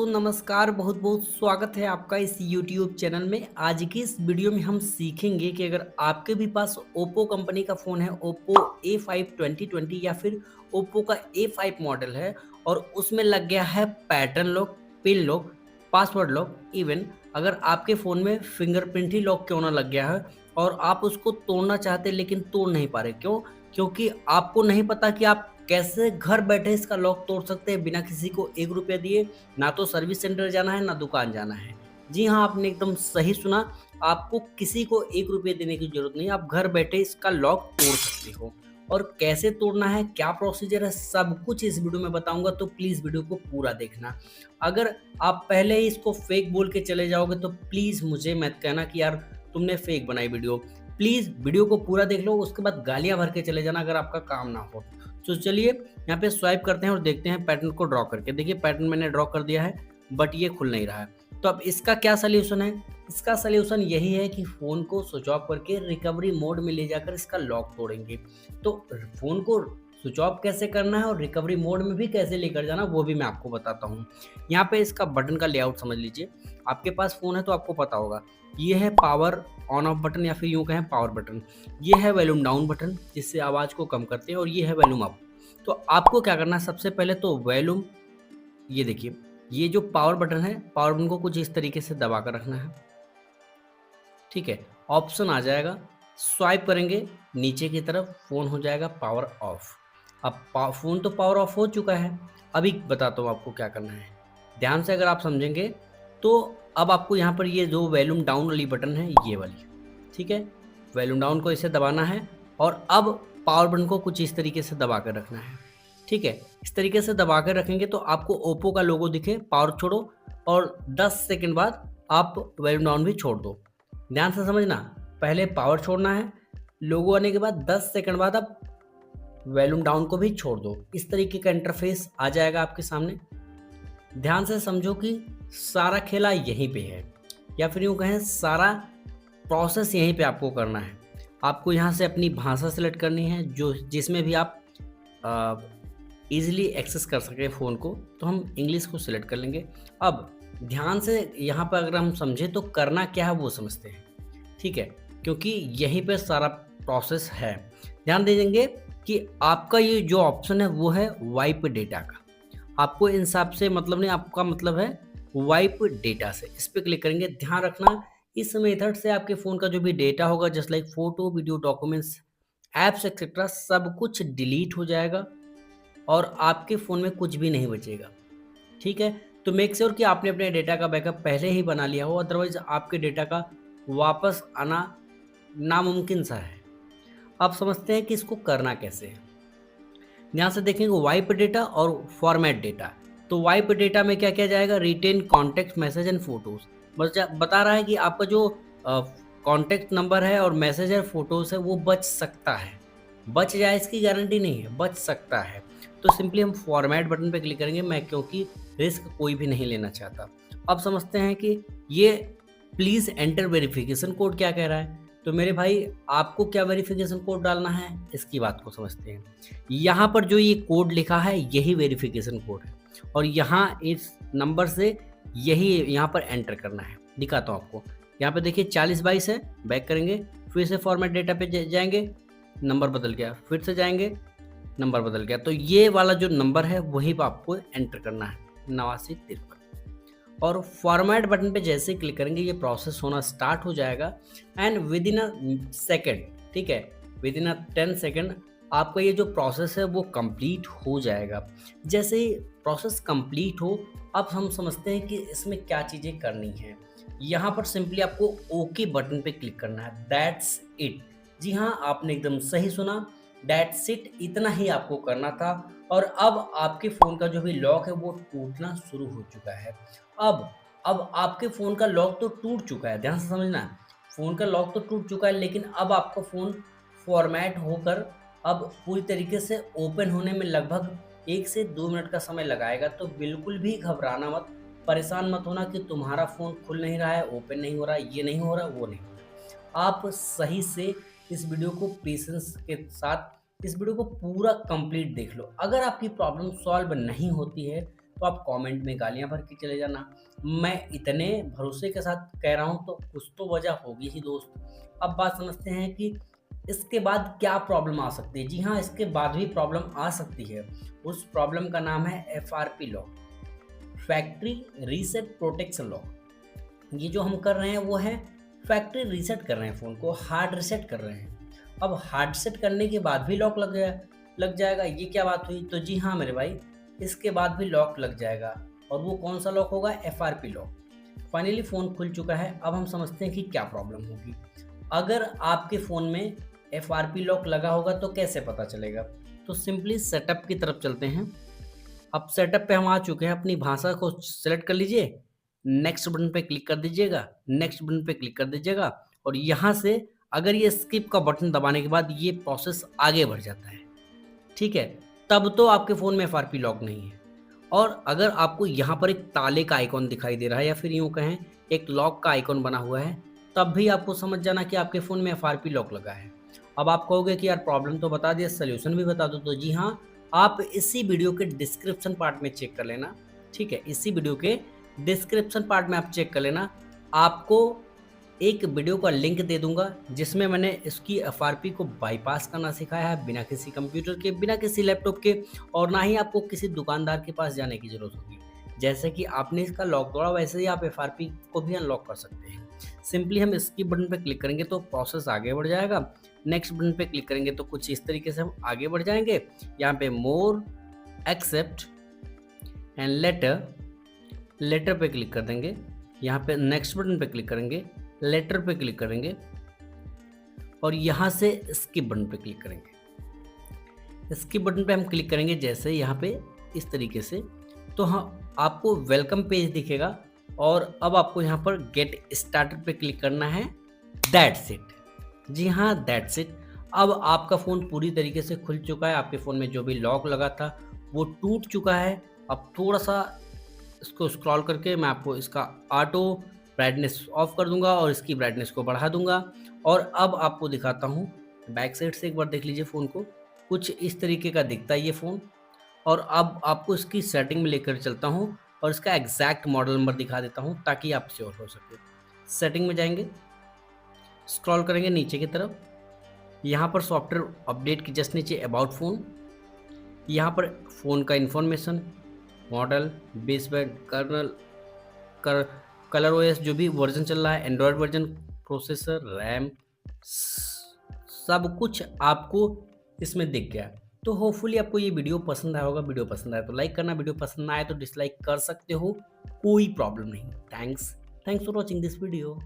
तो नमस्कार, बहुत बहुत स्वागत है आपका इस YouTube चैनल में। आज की इस वीडियो में हम सीखेंगे कि अगर आपके भी पास ओप्पो कंपनी का फ़ोन है, ओप्पो A5 2020 या फिर ओप्पो का A5 मॉडल है और उसमें लग गया है pattern lock, pin lock, password lock, even अगर आपके फ़ोन में फिंगरप्रिंट ही लॉक क्यों ना लग गया है और आप उसको तोड़ना चाहते लेकिन तोड़ नहीं पा रहे। क्यों? क्योंकि आपको नहीं पता कि आप कैसे घर बैठे इसका लॉक तोड़ सकते हैं बिना किसी को ₹1 दिए। ना तो सर्विस सेंटर जाना है, ना दुकान जाना है। जी हाँ, आपने एकदम सही सुना, आपको किसी को ₹1 देने की ज़रूरत नहीं है, आप घर बैठे इसका लॉक तोड़ सकते हो। और कैसे तोड़ना है, क्या प्रोसीजर है, सब कुछ इस वीडियो में बताऊँगा, तो प्लीज़ वीडियो को पूरा देखना। अगर आप पहले ही इसको फेक बोल के चले जाओगे, तो प्लीज़ मुझे मत कहना कि यार तुमने फेक बनाई वीडियो। प्लीज़ वीडियो को पूरा देख लो, उसके बाद गालियाँ भर के चले जाना अगर आपका काम ना हो। तो चलिए यहाँ पे स्वाइप करते हैं और देखते हैं पैटर्न को ड्रॉ करके। देखिए पैटर्न मैंने ड्रॉ कर दिया है, बट ये खुल नहीं रहा है। तो अब इसका क्या सॉल्यूशन है? इसका सॉल्यूशन यही है कि फ़ोन को स्विच ऑफ करके रिकवरी मोड में ले जाकर इसका लॉक तोड़ेंगे। तो फ़ोन को स्विच ऑफ कैसे करना है और रिकवरी मोड में भी कैसे लेकर जाना, वो भी मैं आपको बताता हूँ। यहाँ पे इसका बटन का लेआउट समझ लीजिए। आपके पास फ़ोन है तो आपको पता होगा। ये है पावर ऑन ऑफ बटन या फिर यूँ कहें पावर बटन। ये है वॉल्यूम डाउन बटन जिससे आवाज़ को कम करते हैं और ये है वॉल्यूम अप। तो आपको क्या करना है, सबसे पहले तो वॉल्यूम, ये देखिए, ये जो पावर बटन है, पावर बटन को कुछ इस तरीके से दबा कर रखना है। ठीक है, ऑप्शन आ जाएगा, स्वाइप करेंगे नीचे की तरफ, फ़ोन हो जाएगा पावर ऑफ। अब फ़ोन तो पावर ऑफ हो चुका है। अभी बताता हूँ आपको क्या करना है। ध्यान से अगर आप समझेंगे तो अब आपको यहाँ पर ये जो वॉल्यूम डाउन वाली बटन है, ये वाली, ठीक है, वॉल्यूम डाउन को इसे दबाना है और अब पावर बटन को कुछ इस तरीके से दबा कर रखना है। ठीक है, इस तरीके से दबा कर रखेंगे तो आपको ओप्पो का लोगो दिखे, पावर छोड़ो और 10 सेकंड बाद आप वॉल्यूम डाउन भी छोड़ दो। ध्यान से समझना, पहले पावर छोड़ना है, लोगो आने के बाद 10 सेकंड बाद आप वॉल्यूम डाउन को भी छोड़ दो। इस तरीके का इंटरफेस आ जाएगा आपके सामने। ध्यान से समझो कि सारा खेला यहीं पे है, या फिर यूँ कहें सारा प्रोसेस यहीं पे आपको करना है। आपको यहाँ से अपनी भाषा सेलेक्ट करनी है जो जिसमें भी आप ईज़िली एक्सेस कर सकें फ़ोन को, तो हम इंग्लिश को सिलेक्ट कर लेंगे। अब ध्यान से यहाँ पर अगर हम समझें तो करना क्या है वो समझते हैं, ठीक है? क्योंकि यहीं पे सारा प्रोसेस है। ध्यान दे देंगे कि आपका ये जो ऑप्शन है वो है वाइप डेटा का। आपको इन सब से मतलब नहीं, आपका मतलब है वाइप डेटा से। इस पे क्लिक करेंगे। ध्यान रखना, इस मेथड से आपके फ़ोन का जो भी डेटा होगा just like photo, video, documents, apps etcetera सब कुछ डिलीट हो जाएगा और आपके फ़ोन में कुछ भी नहीं बचेगा। ठीक है? तो मेक श्योर कि आपने अपने डेटा का बैकअप पहले ही बना लिया हो, अदरवाइज़ आपके डेटा का वापस आना नामुमकिन सा है। अब समझते हैं कि इसको करना कैसे है। ध्यान से देखेंगे वाइप डेटा और फॉर्मेट डेटा। तो वाइप डेटा में क्या किया जाएगा? Retain contact, message and photos. बता रहा है कि आपका जो कॉन्टैक्ट नंबर है और मैसेज और फ़ोटोज़ है वो बच सकता है। बच जाए इसकी गारंटी नहीं है, बच सकता है। तो सिंपली हम फॉर्मेट बटन पे क्लिक करेंगे, मैं क्योंकि रिस्क कोई भी नहीं लेना चाहता। अब समझते हैं कि ये प्लीज़ एंटर वेरिफिकेशन कोड क्या कह रहा है। तो मेरे भाई आपको क्या वेरिफिकेशन कोड डालना है, इसकी बात को समझते हैं। यहाँ पर जो ये कोड लिखा है यही वेरिफिकेशन कोड है और यहाँ इस नंबर से यही यहाँ पर एंटर करना है। दिखाता हूँ आपको। यहाँ पे देखिए 4022 है, बैक करेंगे, फिर से फॉर्मेट डेटा पे जाएंगे, नंबर बदल गया, फिर से जाएंगे, नंबर बदल गया। तो ये वाला जो नंबर है वही आपको एंटर करना है, 8953। और फॉर्मेट बटन पे जैसे क्लिक करेंगे ये प्रोसेस होना स्टार्ट हो जाएगा and with in a second, ठीक है, विद इन अ 10 सेकेंड आपका ये जो प्रोसेस है वो कंप्लीट हो जाएगा। जैसे ही प्रोसेस कंप्लीट हो, अब हम समझते हैं कि इसमें क्या चीज़ें करनी है। यहाँ पर सिंपली आपको ओके बटन पे क्लिक करना है, दैट्स इट। जी हाँ, आपने एकदम सही सुना, दैट्स इट, इतना ही आपको करना था। और अब आपके फ़ोन का जो भी लॉक है वो टूटना शुरू हो चुका है। अब अब आपके फ़ोन का लॉक तो टूट चुका है, ध्यान से समझना। फ़ोन का लॉक तो टूट चुका है लेकिन अब आपका फ़ोन फॉर्मेट होकर अब पूरी तरीके से ओपन होने में लगभग 1 से 2 मिनट का समय लगाएगा। तो बिल्कुल भी घबराना मत, परेशान मत होना कि तुम्हारा फ़ोन खुल नहीं रहा है, ओपन नहीं हो रहा है, ये नहीं हो रहा, वो नहीं हो रहा। आप सही से इस वीडियो को पेशेंस के साथ इस वीडियो को पूरा कंप्लीट देख लो। अगर आपकी प्रॉब्लम सॉल्व नहीं होती है तो आप कमेंट में गालियाँ भर के चले जाना। मैं इतने भरोसे के साथ कह रहा हूँ तो कुछ तो वजह होगी ही दोस्त। अब बात समझते हैं कि इसके बाद क्या प्रॉब्लम आ सकती है। जी हाँ, इसके बाद भी प्रॉब्लम आ सकती है। उस प्रॉब्लम का नाम है FRP lock, factory reset protection lock. ये जो हम कर रहे हैं वो है फैक्ट्री रीसेट कर रहे हैं, फ़ोन को हार्ड रीसेट कर रहे हैं। अब हार्ड सेट करने के बाद भी लॉक लग जाएगा, ये क्या बात हुई? तो जी हाँ मेरे भाई, इसके बाद भी लॉक लग जाएगा। और वो कौन सा लॉक होगा? FRP lock. फाइनली फ़ोन खुल चुका है। अब हम समझते हैं कि क्या प्रॉब्लम होगी। अगर आपके फ़ोन में एफआरपी लॉक लगा होगा तो कैसे पता चलेगा? तो सिंपली सेटअप की तरफ चलते हैं। अब सेटअप पे हम आ चुके हैं, अपनी भाषा को सेलेक्ट कर लीजिए, नेक्स्ट बटन पे क्लिक कर दीजिएगा, नेक्स्ट बटन पे क्लिक कर दीजिएगा और यहाँ से अगर ये स्किप का बटन दबाने के बाद ये प्रोसेस आगे बढ़ जाता है, ठीक है? तब तो आपके फ़ोन में एफआरपी लॉक नहीं है। और अगर आपको यहाँ पर एक ताले का आइकॉन दिखाई दे रहा है या फिर यूँ कहें एक लॉक का आइकॉन बना हुआ है, तब भी आपको समझ जाना कि आपके फ़ोन में एफआरपी लॉक लगा है। अब आप कहोगे कि यार प्रॉब्लम तो बता दिया, सॉल्यूशन भी बता दो। तो जी हाँ, आप इसी वीडियो के डिस्क्रिप्शन पार्ट में चेक कर लेना, ठीक है? इसी वीडियो के डिस्क्रिप्शन पार्ट में आप चेक कर लेना। आपको एक वीडियो का लिंक दे दूँगा जिसमें मैंने इसकी एफआरपी को बाईपास करना सिखाया है बिना किसी कंप्यूटर के, बिना किसी लैपटॉप के और ना ही आपको किसी दुकानदार के पास जाने की ज़रूरत होगी। जैसे कि आपने इसका लॉक तोड़ा वैसे ही आप एफआरपी को भी अनलॉक कर सकते हैं। सिंपली हम स्किप बटन पे क्लिक करेंगे तो प्रोसेस आगे बढ़ जाएगा। नेक्स्ट बटन पे क्लिक करेंगे तो कुछ इस तरीके से हम आगे बढ़ जाएँगे। यहाँ पे मोर, एक्सेप्ट एंड लेटर, लेटर पे क्लिक कर देंगे। यहाँ पे नेक्स्ट बटन पे क्लिक करेंगे, लेटर पे क्लिक करेंगे और यहाँ से स्किप बटन पे क्लिक करेंगे। स्किप बटन पे हम क्लिक करेंगे जैसे यहाँ पे इस तरीके से, तो हाँ आपको वेलकम पेज दिखेगा और अब आपको यहाँ पर गेट स्टार्टेड पे क्लिक करना है। That's it. जी हाँ, दैट्स इट। अब आपका फ़ोन पूरी तरीके से खुल चुका है। आपके फ़ोन में जो भी लॉक लगा था वो टूट चुका है। अब थोड़ा-सा इसको स्क्रॉल करके मैं आपको इसका ऑटो ब्राइटनेस ऑफ कर दूँगा और इसकी ब्राइटनेस को बढ़ा दूँगा और अब आपको दिखाता हूँ। बैक साइड से एक बार देख लीजिए फ़ोन को। कुछ इस तरीके का दिखता है ये फ़ोन और अब आपको इसकी सेटिंग में लेकर चलता हूँ और इसका एग्जैक्ट मॉडल नंबर दिखा देता हूँ ताकि आप श्योर हो सके। सेटिंग में जाएँगे, स्क्रॉल करेंगे नीचे की तरफ, यहाँ पर सॉफ्टवेयर अपडेट के जस्ट नीचे अबाउट फ़ोन, यहाँ पर फ़ोन का information, model, base band, kernel, कर कलर ओएस जो भी वर्जन चल रहा है, एंड्रॉयड वर्जन, प्रोसेसर, रैम, सब कुछ आपको इसमें दिख गया। तो होपफुली आपको ये वीडियो पसंद आया होगा। वीडियो पसंद आया तो लाइक करना, वीडियो पसंद ना आए तो डिसलाइक कर सकते हो, कोई प्रॉब्लम नहीं। Thanks for watching this video.